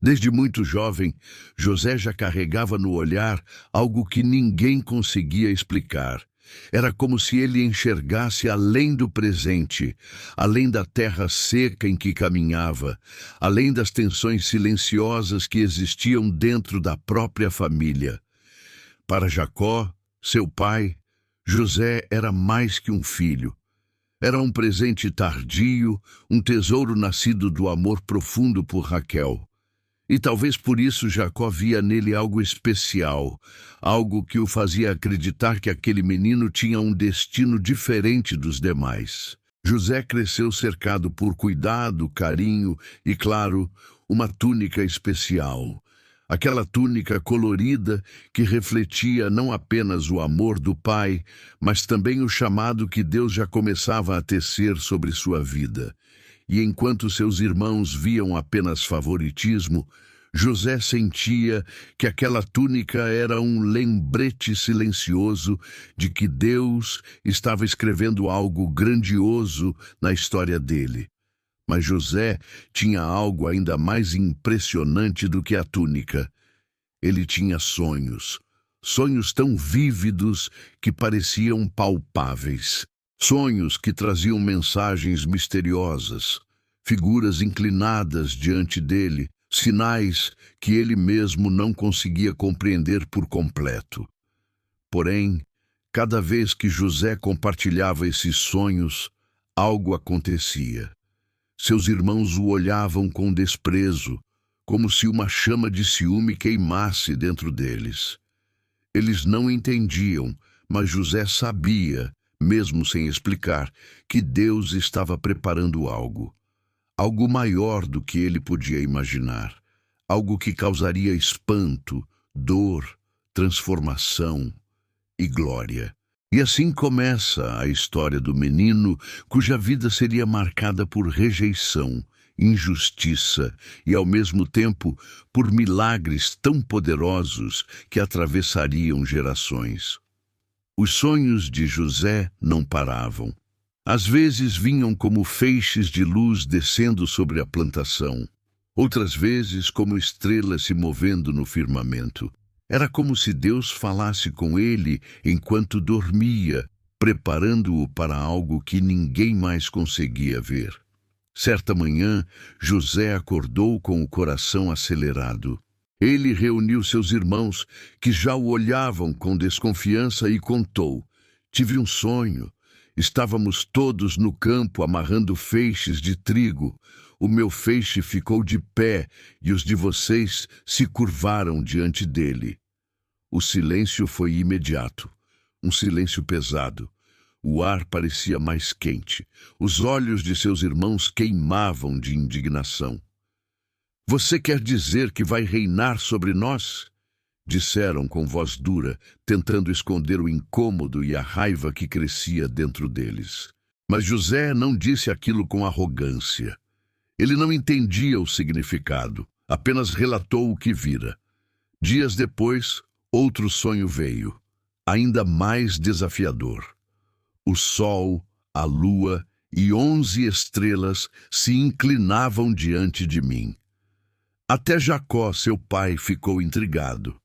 Desde muito jovem, José já carregava no olhar algo que ninguém conseguia explicar. Era como se ele enxergasse além do presente, além da terra seca em que caminhava, além das tensões silenciosas que existiam dentro da própria família. Para Jacó, seu pai, José era mais que um filho. Era um presente tardio, um tesouro nascido do amor profundo por Raquel. E talvez por isso Jacó via nele algo especial, algo que o fazia acreditar que aquele menino tinha um destino diferente dos demais. José cresceu cercado por cuidado, carinho e, claro, uma túnica especial. Aquela túnica colorida que refletia não apenas o amor do pai, mas também o chamado que Deus já começava a tecer sobre sua vida. E enquanto seus irmãos viam apenas favoritismo, José sentia que aquela túnica era um lembrete silencioso de que Deus estava escrevendo algo grandioso na história dele. Mas José tinha algo ainda mais impressionante do que a túnica. Ele tinha sonhos, sonhos tão vívidos que pareciam palpáveis. Sonhos que traziam mensagens misteriosas, figuras inclinadas diante dele, sinais que ele mesmo não conseguia compreender por completo. Porém, cada vez que José compartilhava esses sonhos, algo acontecia. Seus irmãos o olhavam com desprezo, como se uma chama de ciúme queimasse dentro deles. Eles não entendiam, mas José sabia, mesmo sem explicar, que Deus estava preparando algo. Algo maior do que ele podia imaginar. Algo que causaria espanto, dor, transformação e glória. E assim começa a história do menino cuja vida seria marcada por rejeição, injustiça e, ao mesmo tempo, por milagres tão poderosos que atravessariam gerações. Os sonhos de José não paravam. Às vezes vinham como feixes de luz descendo sobre a plantação, outras vezes como estrelas se movendo no firmamento. Era como se Deus falasse com ele enquanto dormia, preparando-o para algo que ninguém mais conseguia ver. Certa manhã, José acordou com o coração acelerado. Ele reuniu seus irmãos, que já o olhavam com desconfiança, e contou: "Tive um sonho. Estávamos todos no campo amarrando feixes de trigo. O meu feixe ficou de pé e os de vocês se curvaram diante dele." O silêncio foi imediato, um silêncio pesado. O ar parecia mais quente. Os olhos de seus irmãos queimavam de indignação. "Você quer dizer que vai reinar sobre nós?" disseram com voz dura, tentando esconder o incômodo e a raiva que crescia dentro deles. Mas José não disse aquilo com arrogância. Ele não entendia o significado, apenas relatou o que vira. Dias depois, outro sonho veio, ainda mais desafiador. O sol, a lua e 11 estrelas se inclinavam diante de mim. Até Jacó, seu pai, ficou intrigado.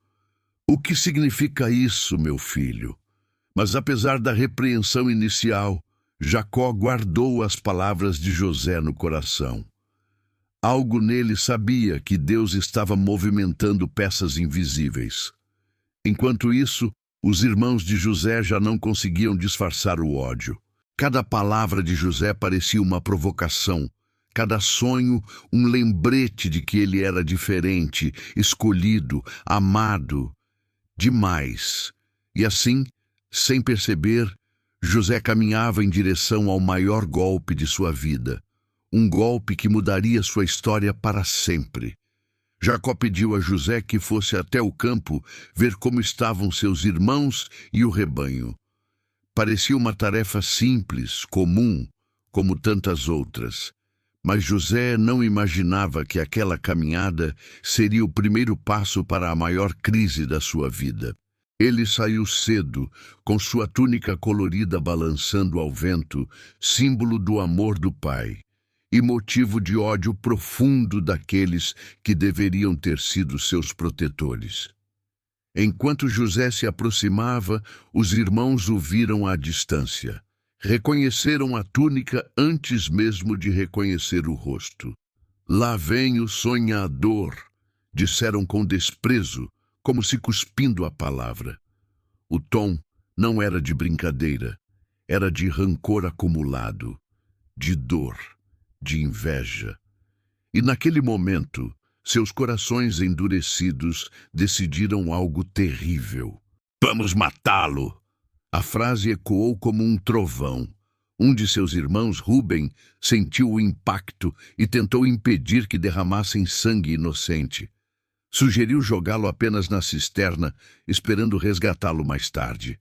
"O que significa isso, meu filho?" Mas apesar da repreensão inicial, Jacó guardou as palavras de José no coração. Algo nele sabia que Deus estava movimentando peças invisíveis. Enquanto isso, os irmãos de José já não conseguiam disfarçar o ódio. Cada palavra de José parecia uma provocação, cada sonho um lembrete de que ele era diferente, escolhido, amado demais. E assim, sem perceber, José caminhava em direção ao maior golpe de sua vida, um golpe que mudaria sua história para sempre. Jacó pediu a José que fosse até o campo ver como estavam seus irmãos e o rebanho. Parecia uma tarefa simples, comum, como tantas outras. Mas José não imaginava que aquela caminhada seria o primeiro passo para a maior crise da sua vida. Ele saiu cedo, com sua túnica colorida balançando ao vento, símbolo do amor do pai. e motivo de ódio profundo daqueles que deveriam ter sido seus protetores. Enquanto José se aproximava, os irmãos o viram à distância. Reconheceram a túnica antes mesmo de reconhecer o rosto. "Lá vem o sonhador", disseram com desprezo, como se cuspindo a palavra. O tom não era de brincadeira, era de rancor acumulado, de dor, de inveja. E naquele momento, seus corações endurecidos decidiram algo terrível. "Vamos matá-lo!" A frase ecoou como um trovão. Um de seus irmãos, Rubem, sentiu o impacto e tentou impedir que derramassem sangue inocente. Sugeriu jogá-lo apenas na cisterna, esperando resgatá-lo mais tarde.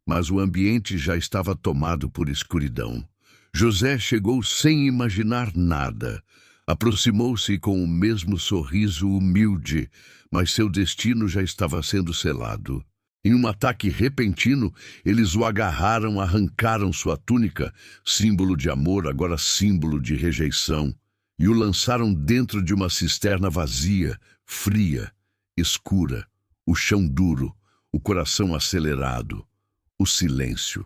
Mas o ambiente já estava tomado por escuridão. José chegou sem imaginar nada. Aproximou-se com o mesmo sorriso humilde, mas seu destino já estava sendo selado. Em um ataque repentino, eles o agarraram, arrancaram sua túnica, símbolo de amor, agora símbolo de rejeição, e o lançaram dentro de uma cisterna vazia, fria, escura, o chão duro, o coração acelerado, o silêncio.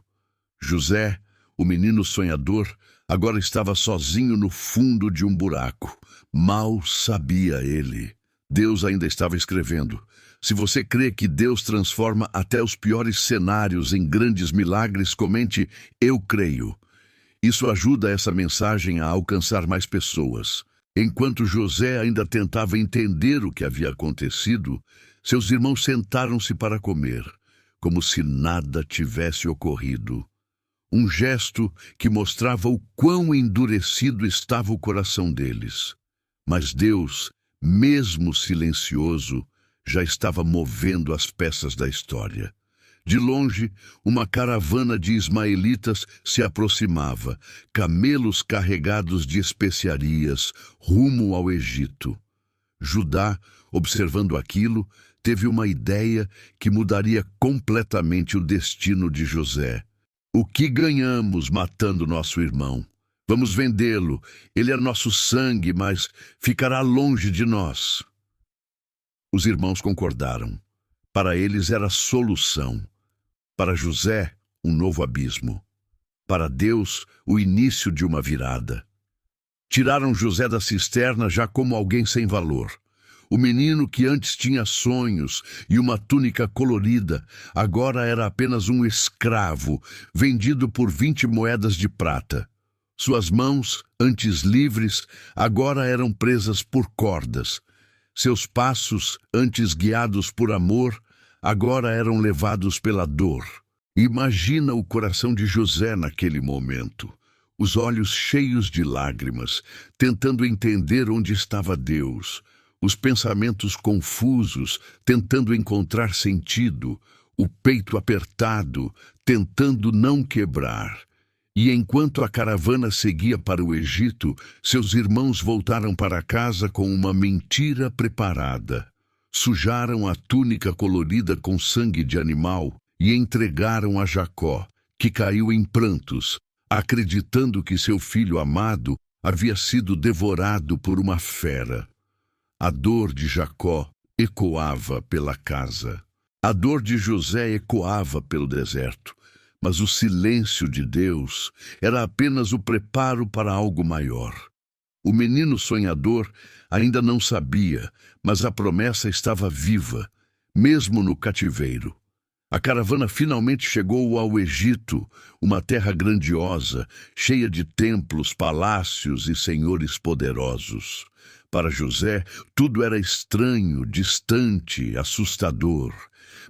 José, o menino sonhador, agora estava sozinho no fundo de um buraco. Mal sabia ele. Deus ainda estava escrevendo. Se você crê que Deus transforma até os piores cenários em grandes milagres, comente "Eu creio". Isso ajuda essa mensagem a alcançar mais pessoas. Enquanto José ainda tentava entender o que havia acontecido, seus irmãos sentaram-se para comer, como se nada tivesse ocorrido. Um gesto que mostrava o quão endurecido estava o coração deles. Mas Deus, mesmo silencioso, já estava movendo as peças da história. De longe, uma caravana de ismaelitas se aproximava, camelos carregados de especiarias, rumo ao Egito. Judá, observando aquilo, teve uma ideia que mudaria completamente o destino de José. "O que ganhamos matando nosso irmão? Vamos vendê-lo. Ele é nosso sangue, mas ficará longe de nós." Os irmãos concordaram. Para eles era a solução. Para José, um novo abismo. Para Deus, o início de uma virada. Tiraram José da cisterna já como alguém sem valor. O menino que antes tinha sonhos e uma túnica colorida, agora era apenas um escravo, vendido por 20 moedas de prata. Suas mãos, antes livres, agora eram presas por cordas. Seus passos, antes guiados por amor, agora eram levados pela dor. Imagina o coração de José naquele momento, os olhos cheios de lágrimas, tentando entender onde estava Deus, os pensamentos confusos, tentando encontrar sentido, o peito apertado, tentando não quebrar. E enquanto a caravana seguia para o Egito, seus irmãos voltaram para casa com uma mentira preparada. Sujaram a túnica colorida com sangue de animal e entregaram a Jacó, que caiu em prantos, acreditando que seu filho amado havia sido devorado por uma fera. A dor de Jacó ecoava pela casa. A dor de José ecoava pelo deserto. Mas o silêncio de Deus era apenas o preparo para algo maior. O menino sonhador ainda não sabia, mas a promessa estava viva, mesmo no cativeiro. A caravana finalmente chegou ao Egito, uma terra grandiosa, cheia de templos, palácios e senhores poderosos. Para José, tudo era estranho, distante, assustador.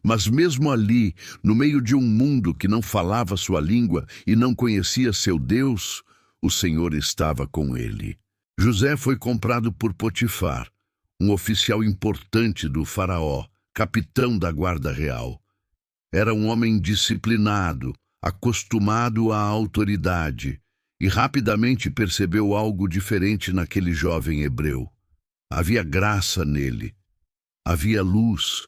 Mas mesmo ali, no meio de um mundo que não falava sua língua e não conhecia seu Deus, o Senhor estava com ele. José foi comprado por Potifar, um oficial importante do faraó, capitão da guarda real. Era um homem disciplinado, acostumado à autoridade, e rapidamente percebeu algo diferente naquele jovem hebreu. Havia graça nele, havia luz,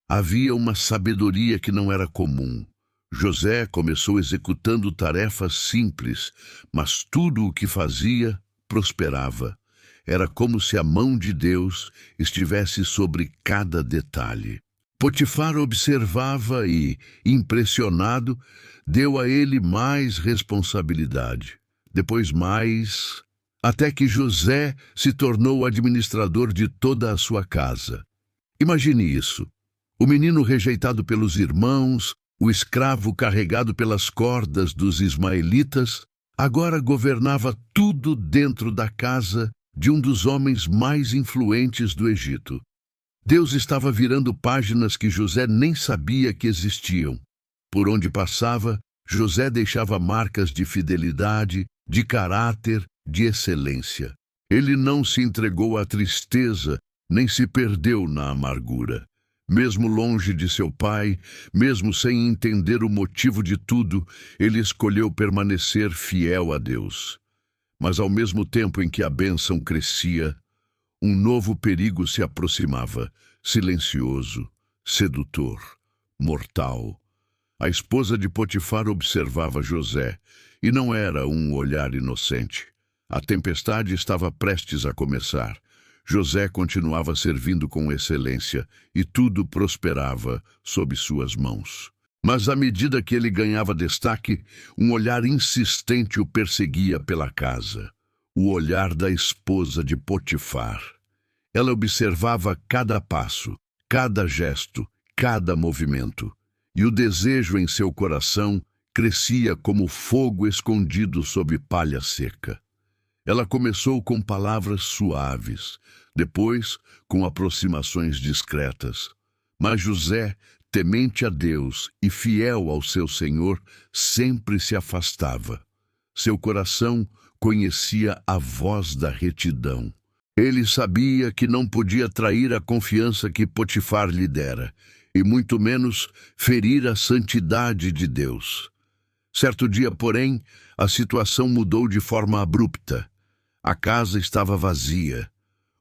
havia uma sabedoria que não era comum. José começou executando tarefas simples, mas tudo o que fazia prosperava. Era como se a mão de Deus estivesse sobre cada detalhe. Potifar observava e, impressionado, deu a ele mais responsabilidade. Depois mais, até que José se tornou administrador de toda a sua casa. Imagine isso. O menino rejeitado pelos irmãos, o escravo carregado pelas cordas dos ismaelitas, agora governava tudo dentro da casa de um dos homens mais influentes do Egito. Deus estava virando páginas que José nem sabia que existiam. Por onde passava, José deixava marcas de fidelidade, de caráter, de excelência. Ele não se entregou à tristeza, nem se perdeu na amargura. Mesmo longe de seu pai, mesmo sem entender o motivo de tudo, ele escolheu permanecer fiel a Deus. Mas ao mesmo tempo em que a bênção crescia, um novo perigo se aproximava, silencioso, sedutor, mortal. A esposa de Potifar observava José, e não era um olhar inocente. A tempestade estava prestes a começar. José continuava servindo com excelência, e tudo prosperava sob suas mãos. Mas à medida que ele ganhava destaque, um olhar insistente o perseguia pela casa. O olhar da esposa de Potifar. Ela observava cada passo, cada gesto, cada movimento. E o desejo em seu coração crescia como fogo escondido sob palha seca. Ela começou com palavras suaves, depois com aproximações discretas. Mas José, temente a Deus e fiel ao seu Senhor, sempre se afastava. Seu coração conhecia a voz da retidão. Ele sabia que não podia trair a confiança que Potifar lhe dera, e muito menos ferir a santidade de Deus. Certo dia, porém, a situação mudou de forma abrupta. A casa estava vazia.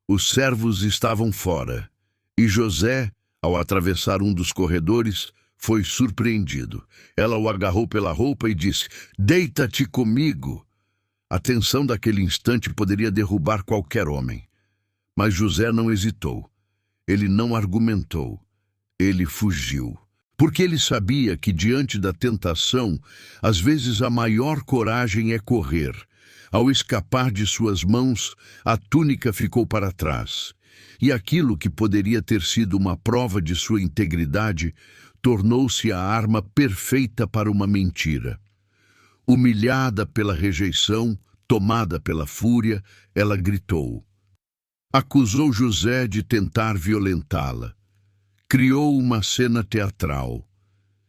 Os servos estavam fora. E José, ao atravessar um dos corredores, foi surpreendido. Ela o agarrou pela roupa e disse: "Deita-te comigo." A tensão daquele instante poderia derrubar qualquer homem. Mas José não hesitou. Ele não argumentou. Ele fugiu. Porque ele sabia que diante da tentação, às vezes a maior coragem é correr. Ao escapar de suas mãos, a túnica ficou para trás. E aquilo que poderia ter sido uma prova de sua integridade, tornou-se a arma perfeita para uma mentira. Humilhada pela rejeição, tomada pela fúria, ela gritou. Acusou José de tentar violentá-la. Criou uma cena teatral.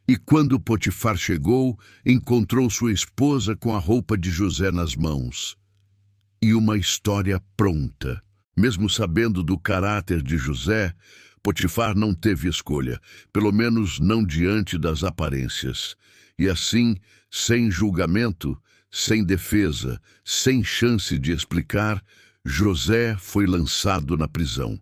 E quando Potifar chegou, encontrou sua esposa com a roupa de José nas mãos. E uma história pronta. Mesmo sabendo do caráter de José, Potifar não teve escolha, pelo menos não diante das aparências. E assim, sem julgamento, sem defesa, sem chance de explicar, José foi lançado na prisão.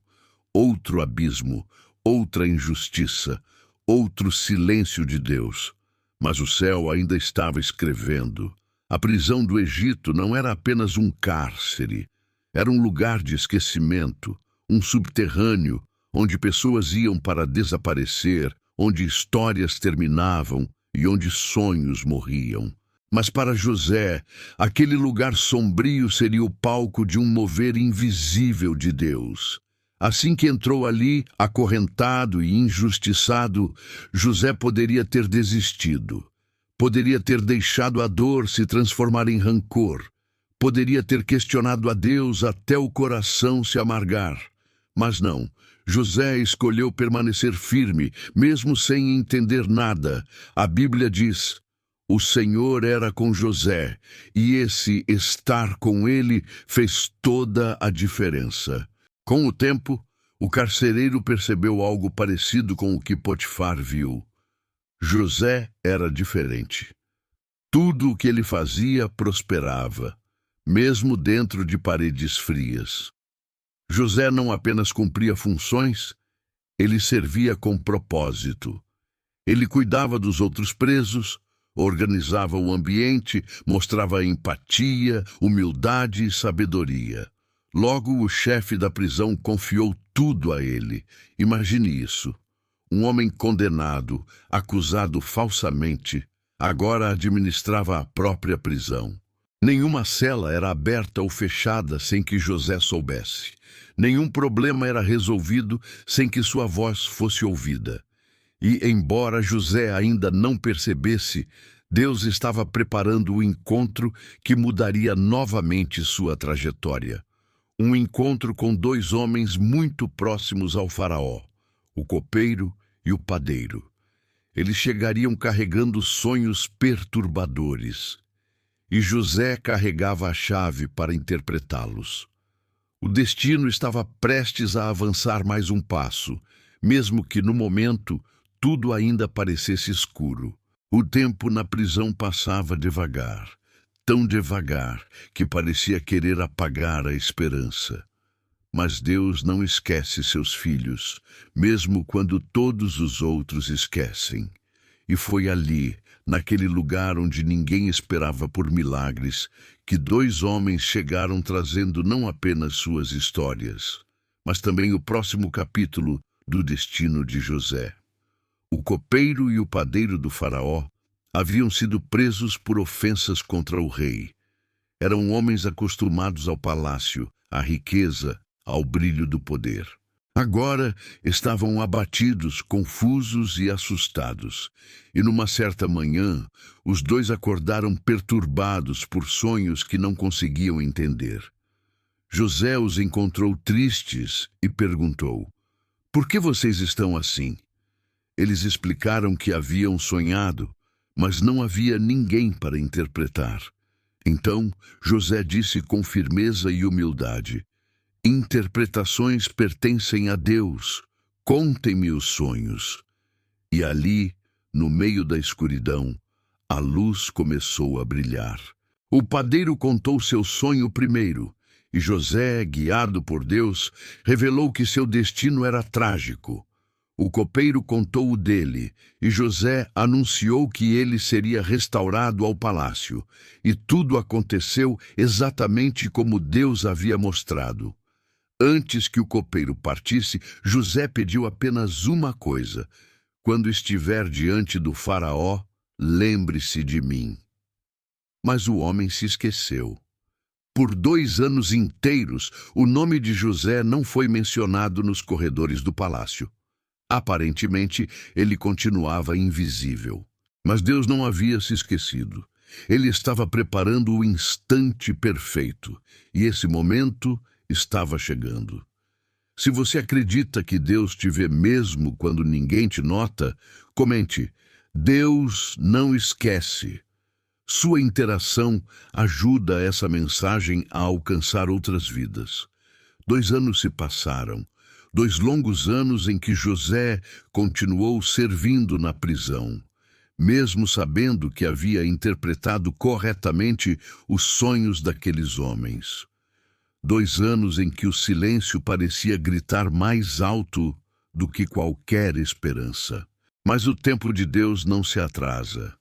Outro abismo, outra injustiça, outro silêncio de Deus. Mas o céu ainda estava escrevendo. A prisão do Egito não era apenas um cárcere. Era um lugar de esquecimento, um subterrâneo, onde pessoas iam para desaparecer, onde histórias terminavam e onde sonhos morriam. Mas para José, aquele lugar sombrio seria o palco de um mover invisível de Deus. Assim que entrou ali, acorrentado e injustiçado, José poderia ter desistido. Poderia ter deixado a dor se transformar em rancor. Poderia ter questionado a Deus até o coração se amargar. Mas não, José escolheu permanecer firme, mesmo sem entender nada. A Bíblia diz: o Senhor era com José, e esse estar com ele fez toda a diferença. Com o tempo, o carcereiro percebeu algo parecido com o que Potifar viu. José era diferente. Tudo o que ele fazia prosperava, mesmo dentro de paredes frias. José não apenas cumpria funções, ele servia com propósito. Ele cuidava dos outros presos, organizava o ambiente, mostrava empatia, humildade e sabedoria. Logo, o chefe da prisão confiou tudo a ele. Imagine isso. Um homem condenado, acusado falsamente, agora administrava a própria prisão. Nenhuma cela era aberta ou fechada sem que José soubesse. Nenhum problema era resolvido sem que sua voz fosse ouvida. E, embora José ainda não percebesse, Deus estava preparando o encontro que mudaria novamente sua trajetória. Um encontro com dois homens muito próximos ao faraó, o copeiro e o padeiro. Eles chegariam carregando sonhos perturbadores, e José carregava a chave para interpretá-los. O destino estava prestes a avançar mais um passo, mesmo que no momento tudo ainda parecesse escuro. O tempo na prisão passava devagar, tão devagar que parecia querer apagar a esperança. Mas Deus não esquece seus filhos, mesmo quando todos os outros esquecem. E foi ali, naquele lugar onde ninguém esperava por milagres, que dois homens chegaram trazendo não apenas suas histórias, mas também o próximo capítulo do destino de José. O copeiro e o padeiro do faraó haviam sido presos por ofensas contra o rei. Eram homens acostumados ao palácio, à riqueza, ao brilho do poder. Agora estavam abatidos, confusos e assustados. E numa certa manhã, os dois acordaram perturbados por sonhos que não conseguiam entender. José os encontrou tristes e perguntou: "Por que vocês estão assim?" Eles explicaram que haviam sonhado, mas não havia ninguém para interpretar. Então, José disse com firmeza e humildade: "Interpretações pertencem a Deus. Contem-me os sonhos." E ali, no meio da escuridão, a luz começou a brilhar. O padeiro contou seu sonho primeiro, e José, guiado por Deus, revelou que seu destino era trágico. O copeiro contou o dele, e José anunciou que ele seria restaurado ao palácio. E tudo aconteceu exatamente como Deus havia mostrado. Antes que o copeiro partisse, José pediu apenas uma coisa: "Quando estiver diante do faraó, lembre-se de mim." Mas o homem se esqueceu. Por 2 anos inteiros, o nome de José não foi mencionado nos corredores do palácio. Aparentemente, ele continuava invisível. Mas Deus não havia se esquecido. Ele estava preparando o instante perfeito, e esse momento estava chegando. Se você acredita que Deus te vê mesmo quando ninguém te nota, comente: "Deus não esquece." Sua interação ajuda essa mensagem a alcançar outras vidas. 2 anos se passaram, 2 longos anos em que José continuou servindo na prisão, mesmo sabendo que havia interpretado corretamente os sonhos daqueles homens. 2 anos em que o silêncio parecia gritar mais alto do que qualquer esperança. Mas o tempo de Deus não se atrasa.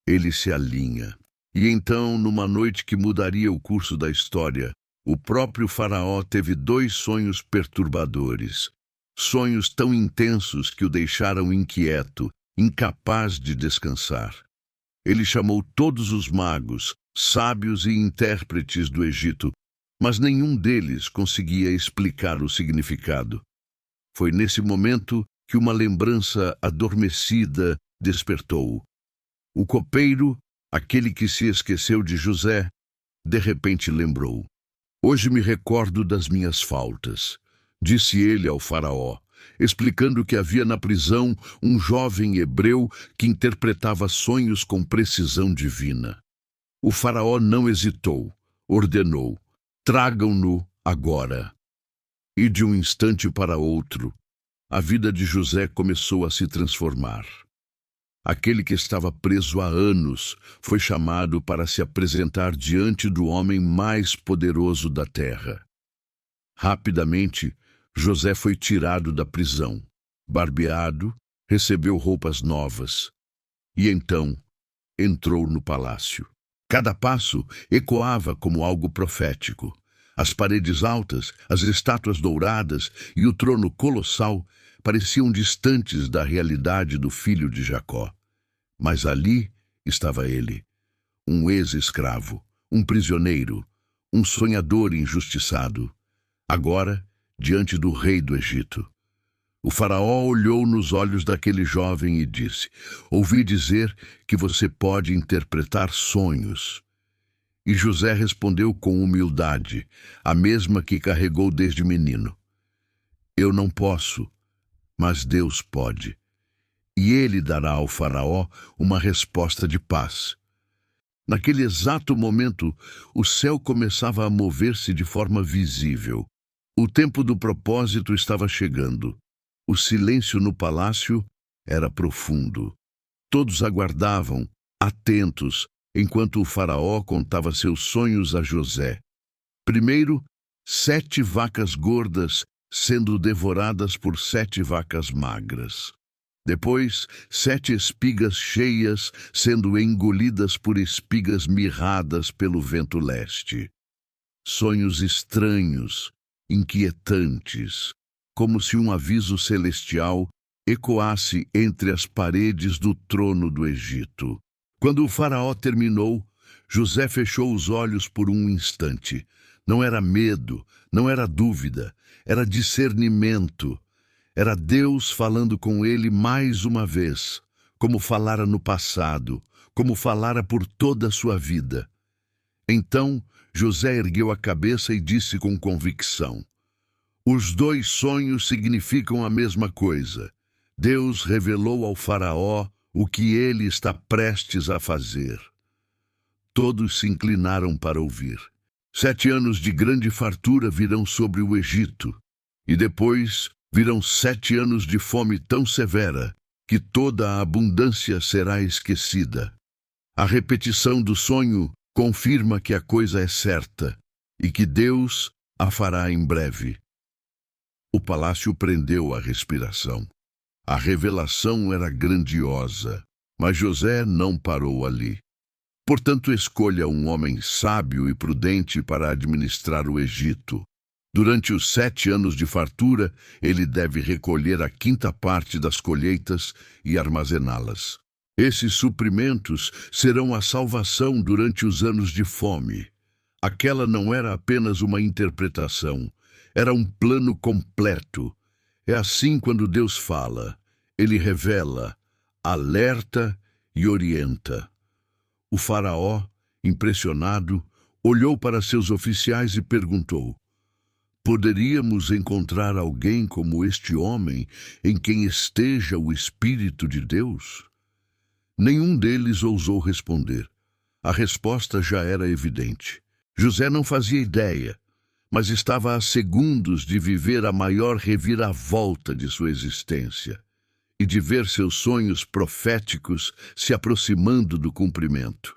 Ele se alinha. E então, numa noite que mudaria o curso da história, o próprio faraó teve 2 sonhos perturbadores. Sonhos tão intensos que o deixaram inquieto, incapaz de descansar. Ele chamou todos os magos, sábios e intérpretes do Egito, mas nenhum deles conseguia explicar o significado. Foi nesse momento que uma lembrança adormecida despertou. O copeiro, aquele que se esqueceu de José, de repente lembrou: "Hoje me recordo das minhas faltas", disse ele ao faraó, explicando que havia na prisão um jovem hebreu que interpretava sonhos com precisão divina. O faraó não hesitou, ordenou: "Tragam-no agora." E de um instante para outro, a vida de José começou a se transformar. Aquele que estava preso há anos foi chamado para se apresentar diante do homem mais poderoso da terra. Rapidamente, José foi tirado da prisão, barbeado, recebeu roupas novas. E então, entrou no palácio. Cada passo ecoava como algo profético. As paredes altas, as estátuas douradas e o trono colossal pareciam distantes da realidade do filho de Jacó. Mas ali estava ele, um ex-escravo, um prisioneiro, um sonhador injustiçado, agora diante do rei do Egito. O faraó olhou nos olhos daquele jovem e disse: "Ouvi dizer que você pode interpretar sonhos." E José respondeu com humildade, a mesma que carregou desde menino: "Eu não posso, mas Deus pode. E ele dará ao faraó uma resposta de paz." Naquele exato momento, o céu começava a mover-se de forma visível. O tempo do propósito estava chegando. O silêncio no palácio era profundo. Todos aguardavam, atentos, enquanto o faraó contava seus sonhos a José. Primeiro, 7 vacas gordas sendo devoradas por 7 vacas magras. Depois, 7 espigas cheias sendo engolidas por espigas mirradas pelo vento leste. Sonhos estranhos, inquietantes, como se um aviso celestial ecoasse entre as paredes do trono do Egito. Quando o faraó terminou, José fechou os olhos por um instante. Não era medo, não era dúvida, era discernimento. Era Deus falando com ele mais uma vez, como falara no passado, como falara por toda a sua vida. Então José ergueu a cabeça e disse com convicção: "Os 2 sonhos significam a mesma coisa. Deus revelou ao faraó o que ele está prestes a fazer." Todos se inclinaram para ouvir. 7 anos de grande fartura virão sobre o Egito, e depois virão 7 anos de fome tão severa que toda a abundância será esquecida. A repetição do sonho confirma que a coisa é certa e que Deus a fará em breve. O palácio prendeu a respiração. A revelação era grandiosa, mas José não parou ali. Portanto, escolha um homem sábio e prudente para administrar o Egito. Durante os 7 anos de fartura, ele deve recolher a 5ª parte das colheitas e armazená-las. Esses suprimentos serão a salvação durante os anos de fome. Aquela não era apenas uma interpretação, era um plano completo. É assim quando Deus fala. Ele revela, alerta e orienta. O faraó, impressionado, olhou para seus oficiais e perguntou: "Poderíamos encontrar alguém como este homem em quem esteja o Espírito de Deus?" Nenhum deles ousou responder. A resposta já era evidente. José não fazia ideia, mas estava a segundos de viver a maior reviravolta de sua existência e de ver seus sonhos proféticos se aproximando do cumprimento.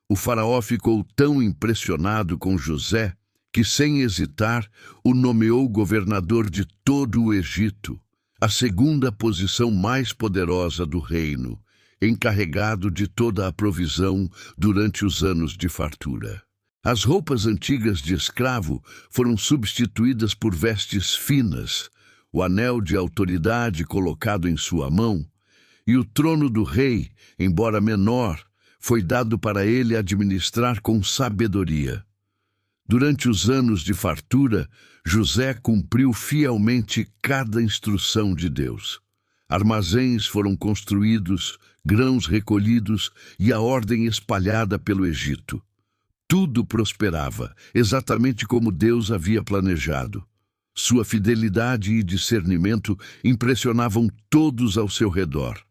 O faraó ficou tão impressionado com José que, sem hesitar, o nomeou governador de todo o Egito, a 2ª posição mais poderosa do reino, encarregado de toda a provisão durante os anos de fartura. As roupas antigas de escravo foram substituídas por vestes finas, o anel de autoridade colocado em sua mão, e o trono do rei, embora menor, foi dado para ele administrar com sabedoria. Durante os anos de fartura, José cumpriu fielmente cada instrução de Deus. Armazéns foram construídos, grãos recolhidos e a ordem espalhada pelo Egito. Tudo prosperava, exatamente como Deus havia planejado. Sua fidelidade e discernimento impressionavam todos ao seu redor.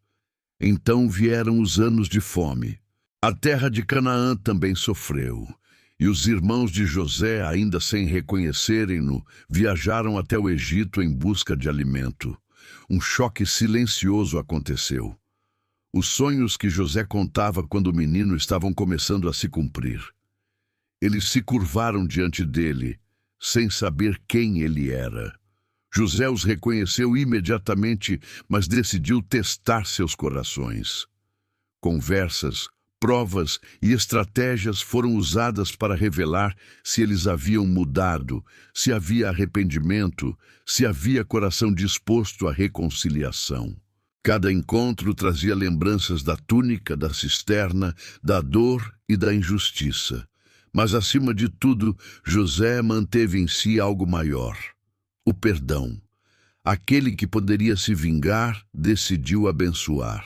Então vieram os anos de fome. A terra de Canaã também sofreu. E os irmãos de José, ainda sem reconhecerem-no, viajaram até o Egito em busca de alimento. Um choque silencioso aconteceu. Os sonhos que José contava quando menino estavam começando a se cumprir. Eles se curvaram diante dele, sem saber quem ele era. José os reconheceu imediatamente, mas decidiu testar seus corações. Conversas, provas e estratégias foram usadas para revelar se eles haviam mudado, se havia arrependimento, se havia coração disposto à reconciliação. Cada encontro trazia lembranças da túnica, da cisterna, da dor e da injustiça. Mas, acima de tudo, José manteve em si algo maior: o perdão. Aquele que poderia se vingar decidiu abençoar.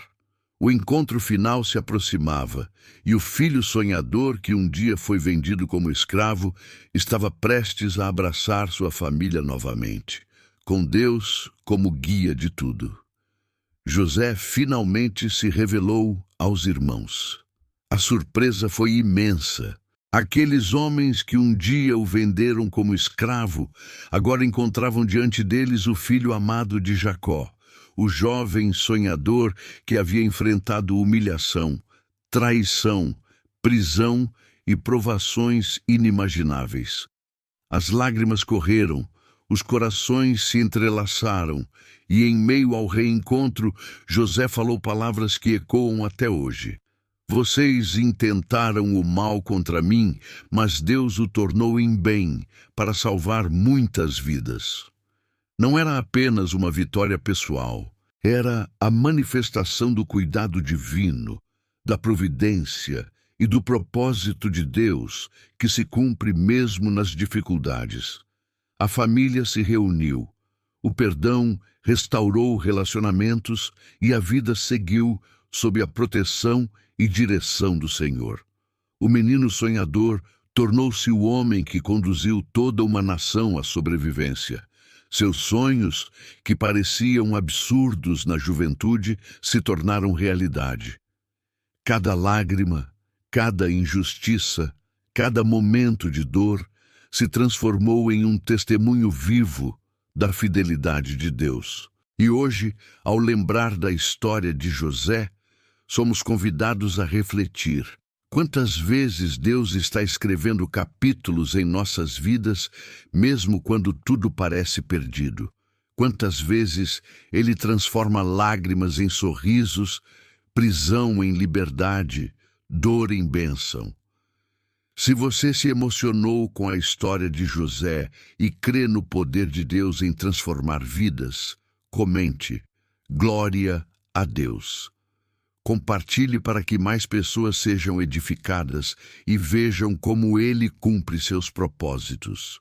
O encontro final se aproximava, e o filho sonhador, que um dia foi vendido como escravo, estava prestes a abraçar sua família novamente, com Deus como guia de tudo. José finalmente se revelou aos irmãos. A surpresa foi imensa. Aqueles homens que um dia o venderam como escravo, agora encontravam diante deles o filho amado de Jacó, o jovem sonhador que havia enfrentado humilhação, traição, prisão e provações inimagináveis. As lágrimas correram, os corações se entrelaçaram, e em meio ao reencontro, José falou palavras que ecoam até hoje. Vocês intentaram o mal contra mim, mas Deus o tornou em bem, para salvar muitas vidas. Não era apenas uma vitória pessoal, era a manifestação do cuidado divino, da providência e do propósito de Deus que se cumpre mesmo nas dificuldades. A família se reuniu, o perdão restaurou relacionamentos e a vida seguiu sob a proteção e direção do Senhor. O menino sonhador tornou-se o homem que conduziu toda uma nação à sobrevivência. Seus sonhos, que pareciam absurdos na juventude, se tornaram realidade. Cada lágrima, cada injustiça, cada momento de dor se transformou em um testemunho vivo da fidelidade de Deus. E hoje, ao lembrar da história de José, somos convidados a refletir. Quantas vezes Deus está escrevendo capítulos em nossas vidas, mesmo quando tudo parece perdido? Quantas vezes Ele transforma lágrimas em sorrisos, prisão em liberdade, dor em bênção? Se você se emocionou com a história de José e crê no poder de Deus em transformar vidas, comente: Glória a Deus. Compartilhe para que mais pessoas sejam edificadas e vejam como Ele cumpre seus propósitos.